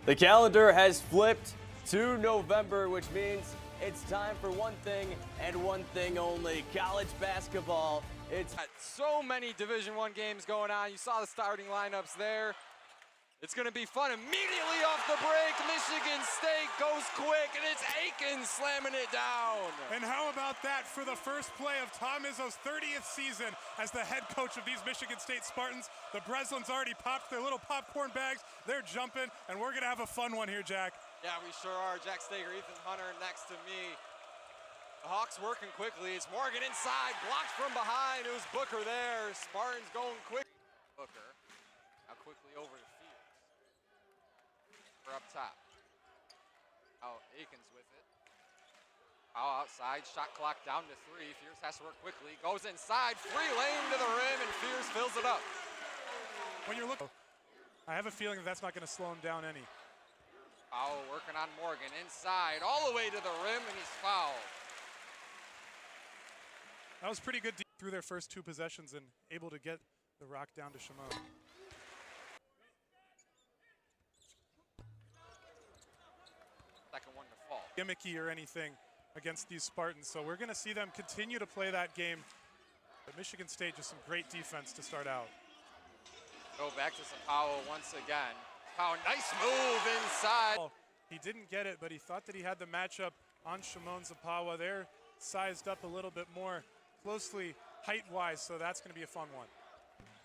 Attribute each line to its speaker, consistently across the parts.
Speaker 1: The calendar has flipped to November, which means it's time for one thing and one thing only: college basketball. It's
Speaker 2: so many Division I games going on. You saw the starting lineups there. It's going to be fun. Immediately off the break, Michigan State goes quick, and it's Aikens slamming it down.
Speaker 3: And how about that for the first play of Tom Izzo's 30th season as the head coach of these Michigan State Spartans? The Breslins already popped their little popcorn bags. They're jumping, and we're going to have a fun one here, Jack.
Speaker 2: Yeah, we sure are. Jack Stager, Ethan Hunter next to me. The Hawks working quickly. It's Morgan inside, blocked from behind. It was Booker there. Spartans going quick. Booker now quickly over to Fields. Up top. Out Aikens with it. Foul outside. Shot clock down to 3. Fierce has to work quickly. Goes inside. Free lane to the rim, and Fierce fills it up.
Speaker 3: When you're looking, I have a feeling that that's not going to slow him down any.
Speaker 2: Foul working on Morgan inside, all the way to the rim, and he's fouled.
Speaker 3: That was pretty good through their first 2 possessions and able to get the rock down to Shimon.
Speaker 2: Second one to fall.
Speaker 3: Gimmicky or anything against these Spartans, so we're going to see them continue to play that game. But Michigan State, just some great defense to start out.
Speaker 2: Go back to Zapao once again. Zapao, nice move inside.
Speaker 3: He didn't get it, but he thought that he had the matchup on Shimon Zapawa. They're sized up a little bit more closely height-wise, so that's going to be a fun one.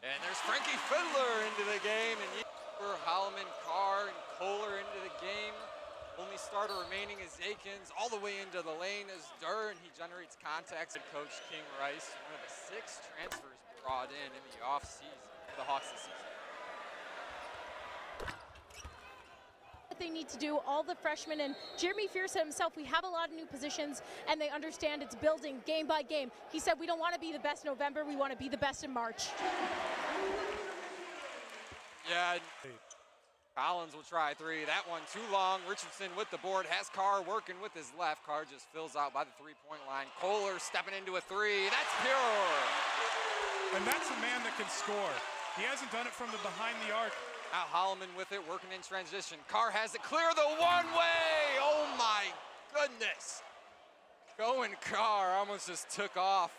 Speaker 2: And there's Frankie Fiddler into the game, and Holloman, Carr, and Kohler into the game. Only starter remaining is Aikens. All the way into the lane is Durr, and he generates contacts. Coach King Rice, one of the 6 transfers brought in the offseason for the Hawks this season.
Speaker 4: What they need to do, all the freshmen, and Jeremy Fierce said himself, we have a lot of new positions, and they understand it's building game by game. He said, we don't want to be the best in November, we want to be the best in March.
Speaker 2: Yeah. Collins will try 3. That one too long. Richardson with the board. Has Carr working with his left. Carr just fills out by the 3-point line. Kohler stepping into a 3. That's pure.
Speaker 3: And that's a man that can score. He hasn't done it from the behind the arc.
Speaker 2: Now Holloman with it, working in transition. Carr has it clear the one-way. Oh my goodness. Going Carr almost just took off.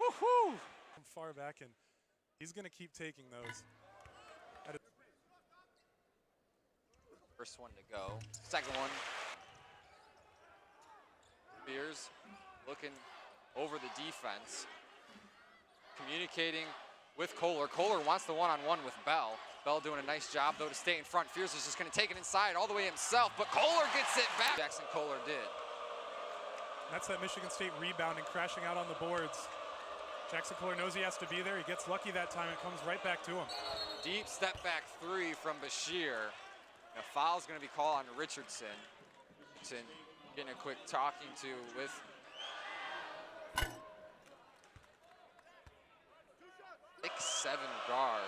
Speaker 2: Woohoo!
Speaker 3: From far back, and he's going to keep taking those.
Speaker 2: First one to go. Second one. Beers looking over the defense. Communicating with Kohler. Kohler wants the one-on-one with Bell. Bell doing a nice job, though, to stay in front. Fierce is just going to take it inside all the way himself, but Kohler gets it back. Jackson Kohler did.
Speaker 3: That's that Michigan State rebounding, crashing out on the boards. Jackson Kohler knows he has to be there. He gets lucky that time. It comes right back to him.
Speaker 2: Deep step back 3 from Bashir. A foul's going to be called on Richardson. Richardson getting a quick talking to with 6'7" guard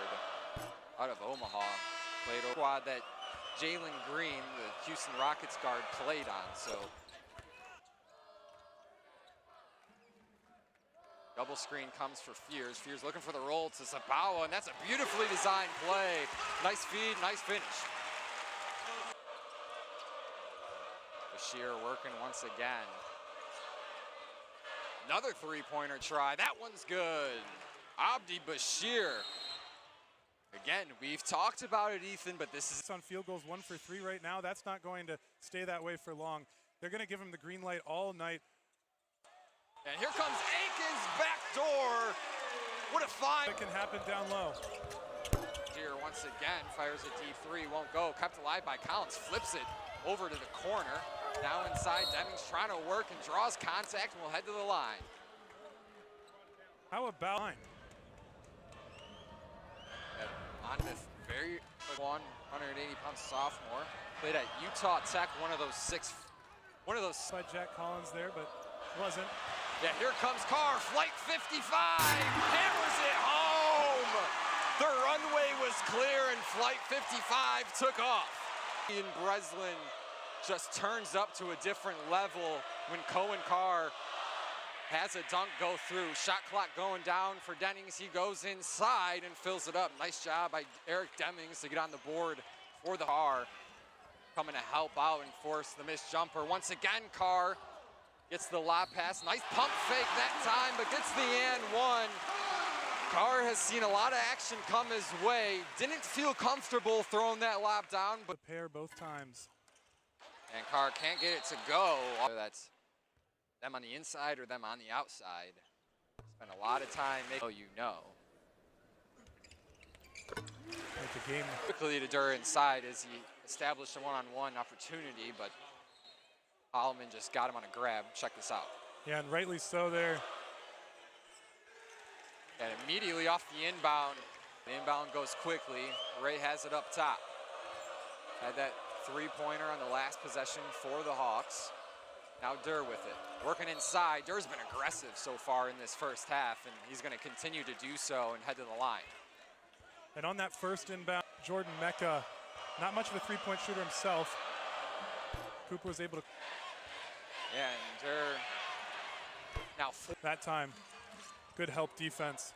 Speaker 2: out of Omaha. Played over squad that Jalen Green, the Houston Rockets guard, played on. So double screen comes for Fierce. Fierce looking for the roll to Zapawa, and that's a beautifully designed play. Nice feed, nice finish. Bashir working once again. Another 3-pointer try. That one's good. Abdi Bashir. Again, we've talked about it, Ethan, but this is
Speaker 3: on field goals 1 for 3 right now. That's not going to stay that way for long. They're going to give him the green light all night.
Speaker 2: And here comes Aikens backdoor. What a find.
Speaker 3: It can happen down low.
Speaker 2: Here once again fires a deep 3, won't go. Kept alive by Collins, flips it over to the corner. Now inside, Demings trying to work and draws contact and will head to the line.
Speaker 3: How about line?
Speaker 2: On this very 180-pound sophomore, played at Utah Tech, one of those
Speaker 3: by Jack Collins there, but wasn't.
Speaker 2: Yeah, here comes Carr, flight 55, hammers it home. The runway was clear and flight 55 took off. Ian Breslin just turns up to a different level when Cohen Carr has a dunk go through. Shot clock going down for Dennings. He goes inside and fills it up. Nice job by Eric Demings to get on the board for the Carr coming to help out and force the missed jumper. Once again, Carr gets the lob pass. Nice pump fake that time, but gets the and one. Carr has seen a lot of action come his way. Didn't feel comfortable throwing that lob down, but
Speaker 3: The pair both times.
Speaker 2: and Carr can't get it to go. Whether that's them on the inside or them on the outside. Spent a lot of time making you know.
Speaker 3: Like the game.
Speaker 2: Quickly to Durr inside as he established a one-on-one opportunity, but Holloman just got him on a grab. Check this out.
Speaker 3: Yeah, and rightly so there.
Speaker 2: And immediately off the inbound goes quickly. Ray has it up top. Had that three-pointer on the last possession for the Hawks. Now Durr with it, working inside. Durr's been aggressive so far in this first half, and he's going to continue to do so and head to the line.
Speaker 3: And on that first inbound, Jordan Mecca, not much of a three-point shooter himself. Cooper was able to.
Speaker 2: Yeah, and Durr now
Speaker 3: That time, good help defense.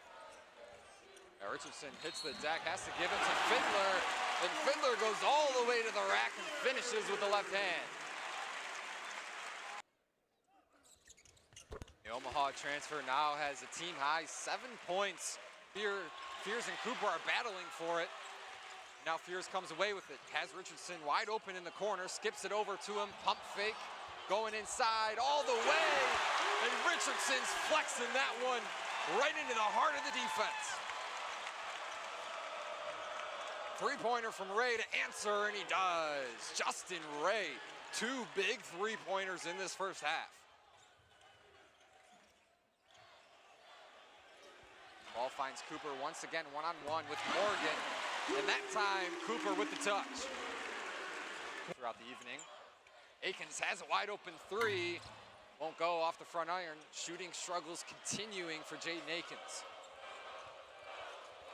Speaker 2: Richardson hits the deck, has to give it to Fiddler, and Fiddler goes all the way to the rack and finishes with the left hand. The Omaha transfer now has a team high 7 points. Fears and Cooper are battling for it. Now Fears comes away with it, has Richardson wide open in the corner, skips it over to him, pump fake, going inside all the way, and Richardson's flexing that one right into the heart of the defense. Three-pointer from Ray to answer, and he does. Justin Ray, 2 big three-pointers in this first half. Ball finds Cooper once again one-on-one with Morgan, and that time Cooper with the touch. Throughout the evening, Akins has a wide open three, won't go off the front iron. Shooting struggles continuing for Jaden Akins.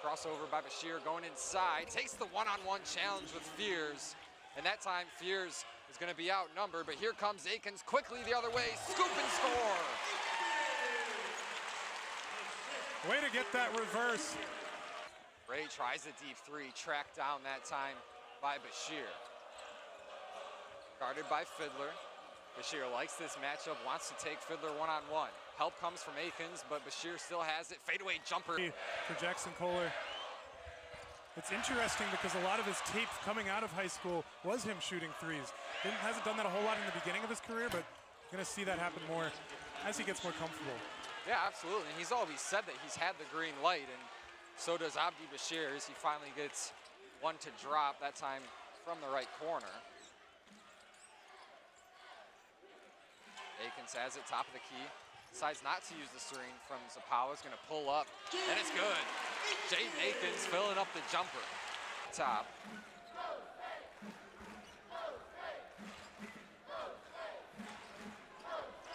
Speaker 2: Crossover by Bashir going inside, takes the one-on-one challenge with Fears, and that time Fears is going to be outnumbered, but here comes Akins quickly the other way, scoop and score.
Speaker 3: Way to get that reverse.
Speaker 2: Ray tries a deep three, tracked down that time by Bashir. Guarded by Fiddler. Bashir likes this matchup, wants to take Fiddler one-on-one. Help comes from Akins, but Bashir still has it. Fadeaway jumper.
Speaker 3: For Jackson Kohler. It's interesting because a lot of his tape coming out of high school was him shooting threes. Hasn't done that a whole lot in the beginning of his career, but going to see that happen more as he gets more comfortable.
Speaker 2: Yeah, absolutely. He's always said that he's had the green light, and so does Abdi Bashir as he finally gets one to drop, that time from the right corner. Akins has it, top of the key. Decides not to use the screen from Zapawa. Is going to pull up, and it's good. Jaden Akins filling up the jumper. Top.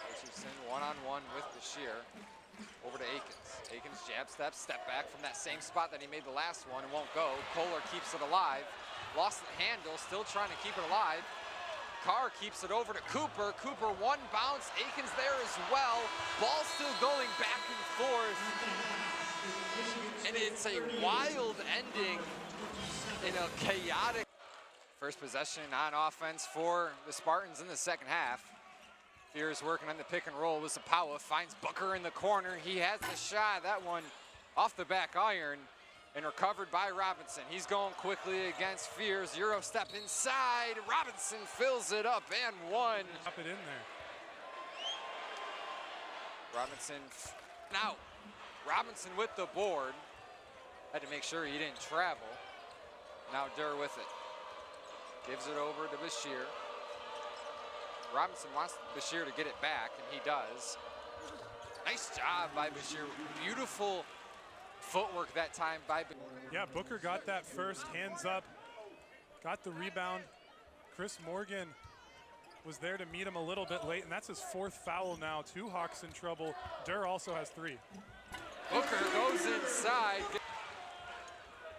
Speaker 2: Richardson one-on-one with Bashir. Over to Akins. Akins jab step back from that same spot that he made the last one and won't go. Kohler keeps it alive. Lost the handle, still trying to keep it alive. Carr keeps it over to Cooper. Cooper one bounce, Akins there as well. Ball still going back and forth. And it's a wild ending in a chaotic first possession on offense for the Spartans in the second half. Fears working on the pick and roll with Zapawa, finds Booker in the corner. He has the shot, that one off the back iron and recovered by Robinson. He's going quickly against Fears. Euro step inside, Robinson fills it up and one.
Speaker 3: Pop it in there.
Speaker 2: Robinson out. Robinson with the board. Had to make sure he didn't travel. Now Durr with it. Gives it over to Bashir. Robinson wants Bashir to get it back, and he does. Nice job by Bashir. Beautiful footwork that time by Bashir.
Speaker 3: Yeah, Booker got that first, hands up, got the rebound. Chris Morgan was there to meet him a little bit late, and that's his 4th foul now. 2 Hawks in trouble. Durr also has 3.
Speaker 2: Booker goes inside.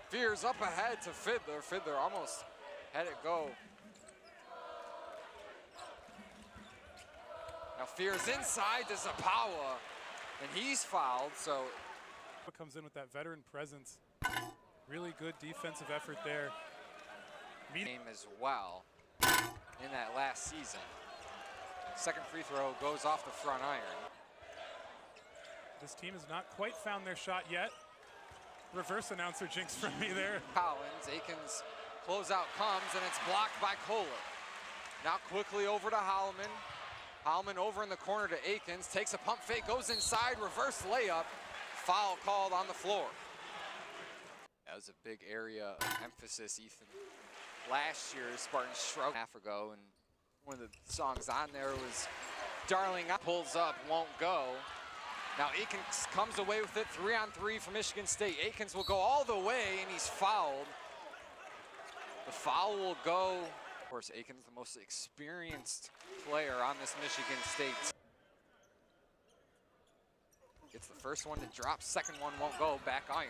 Speaker 2: Fears up ahead to Fiddler. Fiddler almost had it go. Now Fears inside to Zapawa, and he's fouled, so.
Speaker 3: Comes in with that veteran presence. Really good defensive effort there.
Speaker 2: game as well in that last season. Second free throw goes off the front iron.
Speaker 3: This team has not quite found their shot yet. Reverse announcer jinx from me there.
Speaker 2: Collins, Aikens closeout comes, and it's blocked by Kohler. Now quickly over to Holloman. Holloman over in the corner to Aikens, takes a pump fake, goes inside, reverse layup. Foul called on the floor. That was a big area of emphasis, Ethan. Last year, Spartans shrugged half ago, and one of the songs on there was Darling pulls up, won't go. Now Aikens comes away with it, 3-on-3 for Michigan State. Aikens will go all the way, and he's fouled. The foul will go. Of course, Aikens, the most experienced player on this Michigan State. Gets the first one to drop, second one won't go, back iron.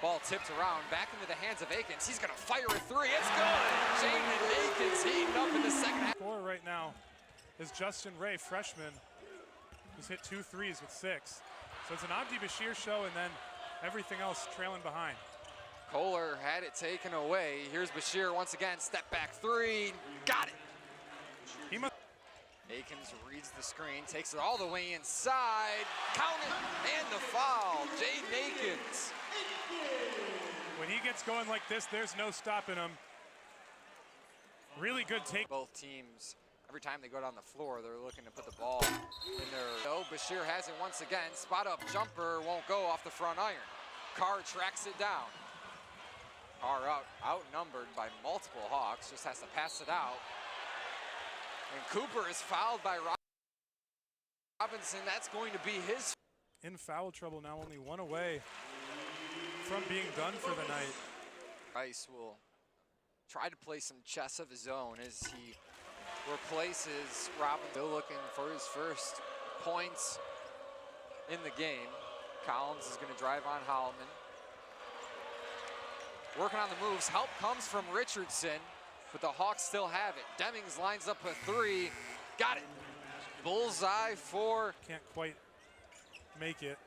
Speaker 2: Ball tipped around, back into the hands of Aikens. He's gonna fire a three, it's good! Jaden Aikens heating up in the second half.
Speaker 3: Scorer right now is Justin Ray, freshman, who's hit 2 threes with 6. So it's an Abdi Bashir show, and then everything else trailing behind.
Speaker 2: Kohler had it taken away. Here's Bashir once again, step back three, got it! Aikens reads the screen, takes it all the way inside, count it, and the foul, Jaden Aikens.
Speaker 3: When he gets going like this, there's no stopping him. Really good take.
Speaker 2: Both teams, every time they go down the floor, they're looking to put the ball in their... So Bashir has it once again, spot up jumper, won't go off the front iron. Carr tracks it down. Carr outnumbered by multiple Hawks, just has to pass it out. And Cooper is fouled by Robinson. That's going to be his.
Speaker 3: In foul trouble now, only one away from being done for the night.
Speaker 2: Rice will try to play some chess of his own as he replaces Robinson. Still looking for his first points in the game. Collins is going to drive on Holloman. Working on the moves. Help comes from Richardson. But the Hawks still have it. Demings lines up a three. Got it. Bullseye for...
Speaker 3: Can't quite make it.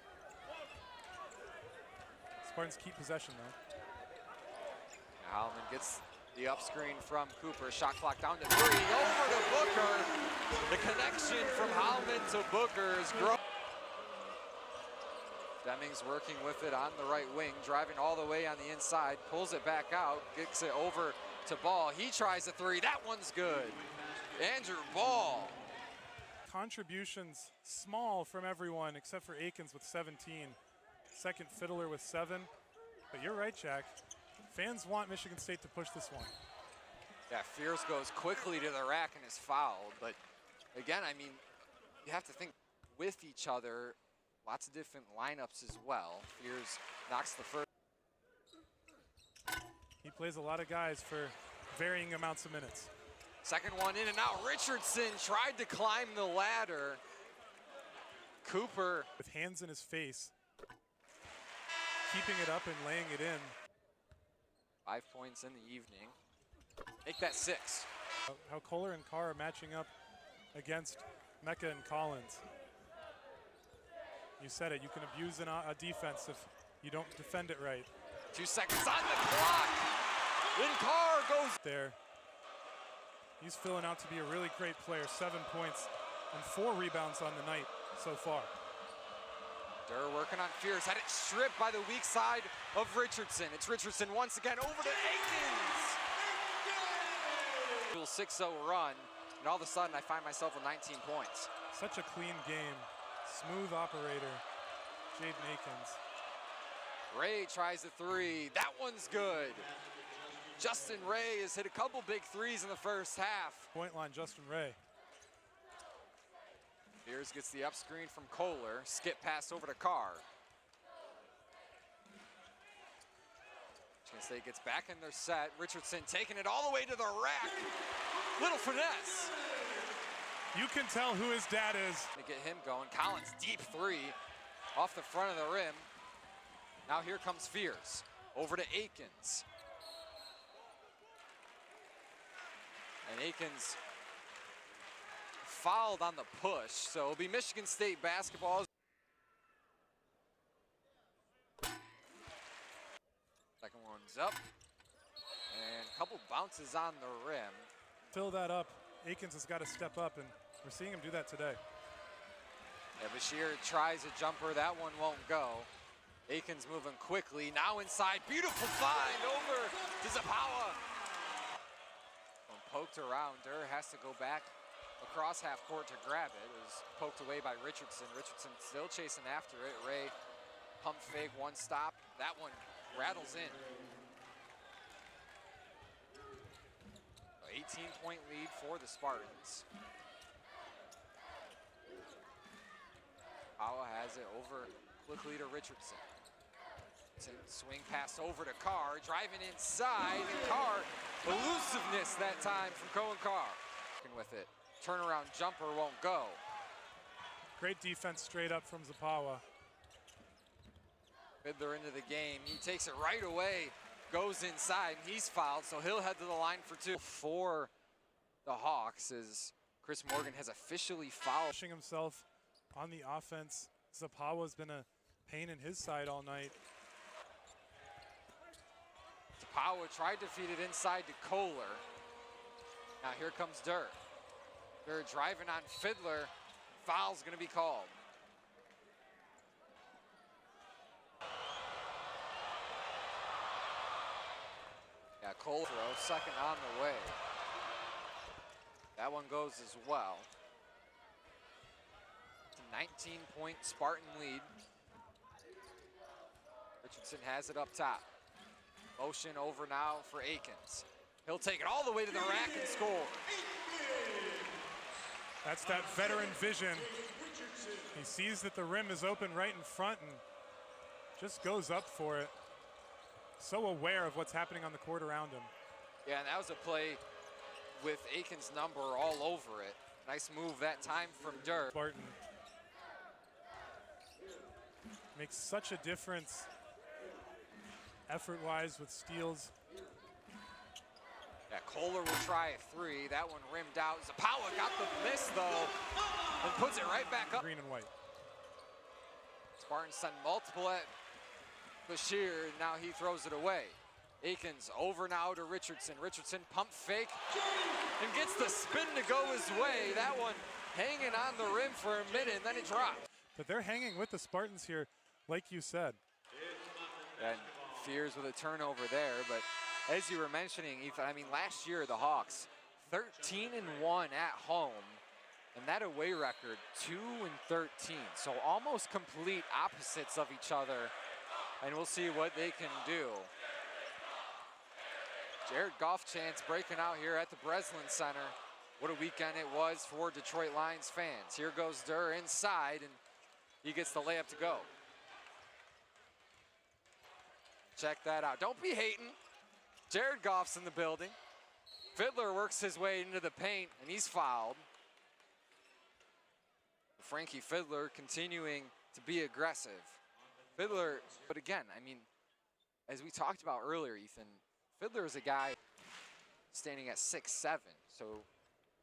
Speaker 3: Spartans keep possession though.
Speaker 2: Holloman gets the up screen from Cooper. Shot clock down to 3. Over to Booker. The connection from Holloman to Booker is growing. Demings working with it on the right wing. Driving all the way on the inside. Pulls it back out. Gets it over to Ball. He tries a 3. That one's good. Andrew Ball.
Speaker 3: Contributions small from everyone except for Aikens with 17. Second fiddler with 7. But you're right, Jack. Fans want Michigan State to push this one.
Speaker 2: Yeah, Fierce goes quickly to the rack and is fouled. But again, I mean, you have to think with each other. Lots of different lineups as well. Fierce knocks the first.
Speaker 3: He plays a lot of guys for varying amounts of minutes.
Speaker 2: Second one in and out. Richardson tried to climb the ladder. Cooper.
Speaker 3: With hands in his face. Keeping it up and laying it in.
Speaker 2: 5 points in the evening. Make that 6.
Speaker 3: How Kohler and Carr are matching up against Mecca and Collins. You said it, you can abuse a defense if you don't defend it right.
Speaker 2: 2 seconds on the clock. Then Carr goes
Speaker 3: there. He's filling out to be a really great player. 7 points and 4 rebounds on the night so far.
Speaker 2: Durr working on Fierce. Had it stripped by the weak side of Richardson. It's Richardson once again over to Aikens. 6-0 run, and all of a sudden I find myself with 19 points.
Speaker 3: Such a clean game. Smooth operator, Jaden Aikens.
Speaker 2: Ray tries the 3. That one's good. Justin Ray has hit a couple big 3s in the first half.
Speaker 3: Point line, Justin Ray.
Speaker 2: Beers gets the up screen from Kohler. Skip pass over to Carr. Michigan State gets back in their set. Richardson taking it all the way to the rack. Little finesse.
Speaker 3: You can tell who his dad is.
Speaker 2: To get him going. Collins deep 3 off the front of the rim. Now here comes Fierce. Over to Aikens. And Aikens fouled on the push, so it'll be Michigan State basketball. Second one's up. And couple bounces on the rim.
Speaker 3: Fill that up. Akins has got to step up, and we're seeing him do that today.
Speaker 2: Yeah, Bashir tries a jumper, that one won't go. Akins moving quickly, now inside, beautiful find over to Zapawa. When poked around, Durr has to go back across half court to grab it. It was poked away by Richardson. Richardson still chasing after it. Ray pump fake, one stop. That one rattles in. 18-point lead for the Spartans. Powell has it over quickly to Richardson. Swing pass over to Carr, driving inside, and Carr, elusiveness that time from Cohen Carr. With it, turnaround jumper won't go.
Speaker 3: Great defense straight up from Zapawa.
Speaker 2: Fiddler into the game, he takes it right away, goes inside, and he's fouled, so he'll head to the line for two. For the Hawks, as Chris Morgan has officially fouled.
Speaker 3: Pushing himself on the offense. Zapawa's been a pain in his side all night.
Speaker 2: Zapawa tried to feed it inside to Kohler. Now here comes Durr. Durr driving on Fiddler. Foul's gonna be called. Yeah, Kohler, second on the way. That one goes as well. It's a 19-point Spartan lead. Richardson has it up top. Motion over now for Akins. He'll take it all the way to the rack and score.
Speaker 3: That's that veteran vision. He sees that the rim is open right in front and just goes up for it. So aware of what's happening on the court around him.
Speaker 2: Yeah, and that was a play with Akins' number all over it. Nice move that time from Durr.
Speaker 3: Spartan makes such a difference effort-wise with steals.
Speaker 2: Yeah, Kohler will try a three. That one rimmed out. Zapawa got the miss, though, and puts it right back up.
Speaker 3: Green and white.
Speaker 2: Spartans send multiple at Bashir. Now he throws it away. Akins over now to Richardson. Richardson pump fake and gets the spin to go his way. That one hanging on the rim for a minute, and then it dropped.
Speaker 3: But they're hanging with the Spartans here, like you said.
Speaker 2: And Fears with a turnover there, but as you were mentioning, Ethan, I mean, last year the Hawks 13-1 at home, and that away record 2-13. So almost complete opposites of each other, and we'll see what they can do. Jared Goff chance breaking out here at the Breslin Center. What a weekend it was for Detroit Lions fans. Here goes Durr inside, and he gets the layup to go. Check that out. Don't be hating. Jared Goff's in the building. Fiddler works his way into the paint, and he's fouled. Frankie Fiddler continuing to be aggressive. Fiddler, but again, I mean, as we talked about earlier, Ethan, Fiddler is a guy standing at 6'7", so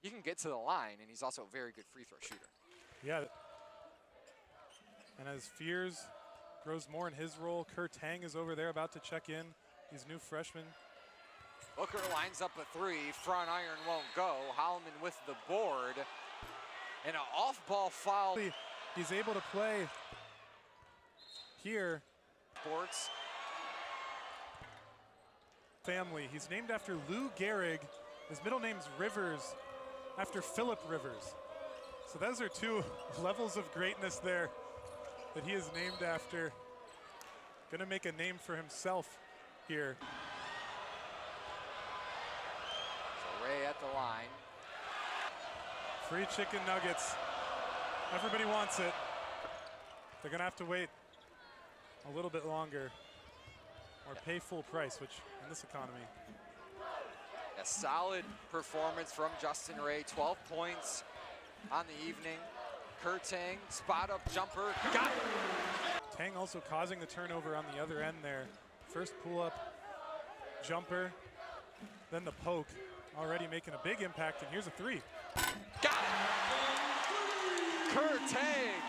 Speaker 2: he can get to the line, and he's also a very good free throw shooter.
Speaker 3: Yeah. And as Fears grows more in his role, Kurt Tang is over there about to check in. He's new freshman.
Speaker 2: Booker lines up a three, front iron won't go. Holloman with the board, and an off-ball foul.
Speaker 3: He's able to play here.
Speaker 2: Sports.
Speaker 3: Family. He's named after Lou Gehrig. His middle name's Rivers, after Philip Rivers. So those are two levels of greatness there that he is named after. Gonna make a name for himself here.
Speaker 2: So Ray at the line.
Speaker 3: Free chicken nuggets. Everybody wants it. They're gonna have to wait a little bit longer or pay full price, which in this economy.
Speaker 2: A solid performance from Justin Ray, 12 points on the evening. Kurt Tang, spot up jumper, got it.
Speaker 3: Tang also causing the turnover on the other end there. First pull up jumper, then the poke, already making a big impact, and here's a three.
Speaker 2: Got it! Kurt Tang,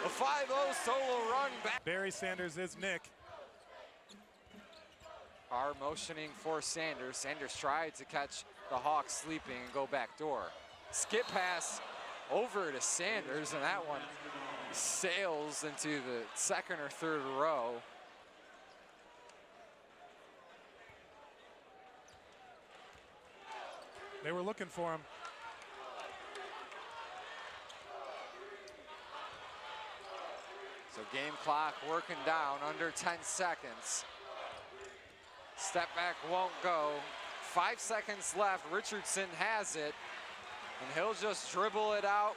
Speaker 2: a 5-0 solo run back.
Speaker 3: Barry Sanders is Nick.
Speaker 2: are motioning for Sanders. Sanders tried to catch the Hawks sleeping and go back door. Skip pass over to Sanders, and that one sails into the second or third row.
Speaker 3: They were looking for him.
Speaker 2: So game clock working down, under 10 seconds. Step back won't go. 5 seconds left. Richardson has it, and he'll just dribble it out.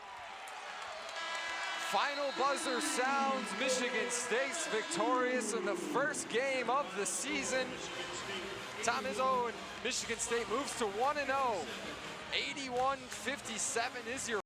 Speaker 2: Final buzzer sounds. Michigan State's victorious in the first game of the season. Tom Izzo and Michigan State moves to 1-0. 81-57 is your